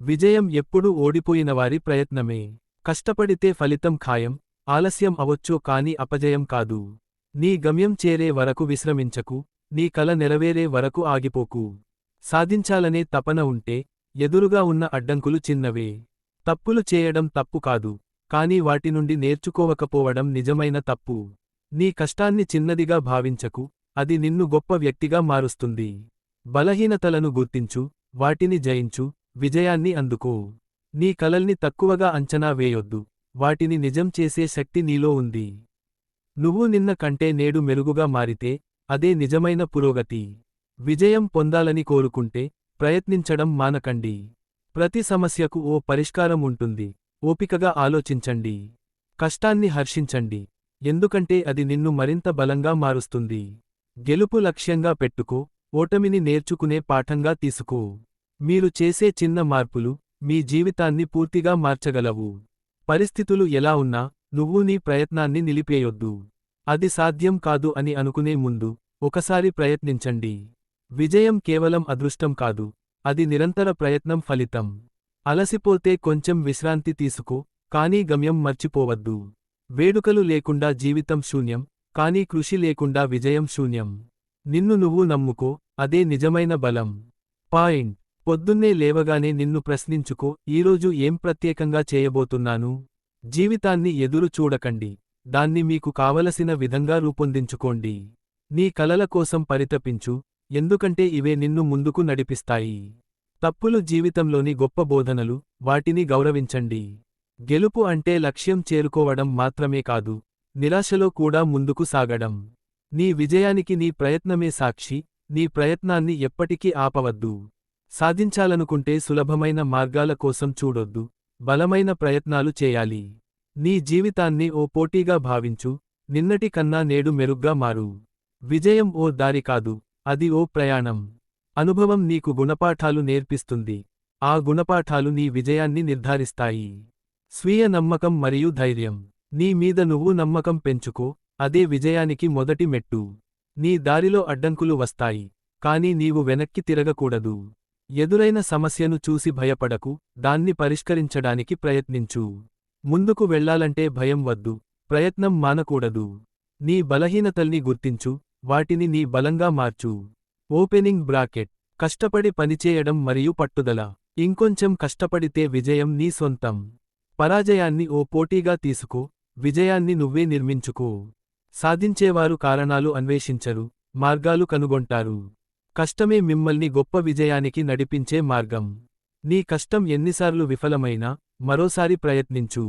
విజయం ఎప్పుడూ ఓడిపోయినవారి ప్రయత్నమే. కష్టపడితే ఫలితం ఖాయం, ఆలస్యం అవొచ్చు కాని అపజయం కాదు. నీ గమ్యం చేరే వరకు విశ్రమించకు, నీ కల నెరవేరే వరకు ఆగిపోకు. సాధించాలనే తపన ఉంటే, ఎదురుగా ఉన్న అడ్డంకులు చిన్నవే. తప్పులు చేయడం తప్పు కాదు, కాని వాటి నుండి నేర్చుకోవకపోవడం నిజమైన తప్పు. నీ కష్టాన్ని చిన్నదిగా భావించకు, అది నిన్ను గొప్ప వ్యక్తిగా మారుస్తుంది. బలహీనతలను గుర్తించు, వాటిని జయించు, విజయాన్ని అందుకో. నీ కలల్ని తక్కువగా అంచనా వేయొద్దు, వాటిని నిజం చేసే శక్తి నీలో ఉంది. నువ్వు నిన్న కంటే నేడు మెరుగుగా మారితే, అదే నిజమైన పురోగతి. విజయం పొందాలని కోరుకుంటే, ప్రయత్నించడం మానకండి. ప్రతి సమస్యకు ఓ పరిష్కారం ఉంటుంది. ఓపికగా ఆలోచించండి. కష్టాన్ని హర్షించండి, ఎందుకంటే అది నిన్ను మరింత బలంగా మారుస్తుంది. గెలుపు లక్ష్యంగా పెట్టుకో, ఓటమిని నేర్చుకునే పాఠంగా తీసుకో. మీరు చేసే చిన్న మార్పులు, మీ జీవితాన్ని పూర్తిగా మార్చగలవు. పరిస్థితులు ఎలా ఉన్నా, నువ్వు నీ ప్రయత్నాన్ని నిలిపేయొద్దు. అది సాధ్యం కాదు అని అనుకునే ముందు, ఒకసారి ప్రయత్నించండి. విజయం కేవలం అదృష్టం కాదు, అది నిరంతర ప్రయత్నం ఫలితం. అలసిపోతే కొంచెం విశ్రాంతి తీసుకో, కానీ గమ్యం మర్చిపోవద్దు. వేడుకలు లేకుండా జీవితం శూన్యం, కానీ కృషి లేకుండా విజయం శూన్యం. నిన్ను నువ్వు నమ్ముకో, అదే నిజమైన బలం. పాయింట్. పొద్దున్నే లేవగానే నిన్ను ప్రశ్నించుకో, ఈరోజు ఏం ప్రత్యేకంగా చేయబోతున్నాను. జీవితాన్ని ఎదురు చూడకండి, దాన్ని మీకు కావలసిన విధంగా రూపొందించుకోండి. నీ కలల కోసం పరితపించు, ఎందుకంటే ఇవే నిన్ను ముందుకు నడిపిస్తాయి. తప్పులు జీవితంలోని గొప్ప బోధనలు, వాటిని గౌరవించండి. గెలుపు అంటే లక్ష్యం చేరుకోవడం మాత్రమే కాదు, నిరాశలో కూడా ముందుకు సాగడం. నీ విజయానికి నీ ప్రయత్నమే సాక్షి, నీ ప్రయత్నాన్ని ఎప్పటికీ ఆపవద్దు. సాధించాలనుకుంటే సులభమైన మార్గాల కోసం చూడొద్దు, బలమైన ప్రయత్నాలు చేయాలి. నీ జీవితాన్ని ఓ పోటీగా భావించు, నిన్నటి కన్నా నేడు మెరుగ్గా మారు. విజయం ఓ దారి కాదు, అది ఓ ప్రయాణం. అనుభవం నీకు గుణపాఠాలు నేర్పిస్తుంది, ఆ గుణపాఠాలు నీ విజయాన్ని నిర్ధారిస్తాయి. స్వీయ నమ్మకం మరియు ధైర్యం. నీ మీద నువ్వు నమ్మకం పెంచుకో, అదే విజయానికి మొదటి మెట్టు. నీ దారిలో అడ్డంకులు వస్తాయి, కానీ నీవు వెనక్కి తిరగకూడదు. ఎదురైన సమస్యను చూసి భయపడకు, దాన్ని పరిష్కరించడానికి ప్రయత్నించు. ముందుకు వెళ్లాలంటే భయం వద్దు, ప్రయత్నం మానకూడదు. నీ బలహీనతల్ని గుర్తించు, వాటిని నీ బలంగా మార్చు. Opening bracket. కష్టపడి పనిచేయడం మరియు పట్టుదల. ఇంకొంచెం కష్టపడితే విజయం నీ సొంతం. పరాజయాన్ని ఓ పోటీగా తీసుకో, విజయాన్ని నువ్వే నిర్మించుకో. సాధించేవారు కారణాలు అన్వేషించరు, మార్గాలు కనుగొంటారు. కష్టమే మిమ్మల్ని గొప్ప విజయానికి నడిపించే మార్గం. నీ కష్టం ఎన్నిసార్లు విఫలమైనా, మరోసారి ప్రయత్నించు.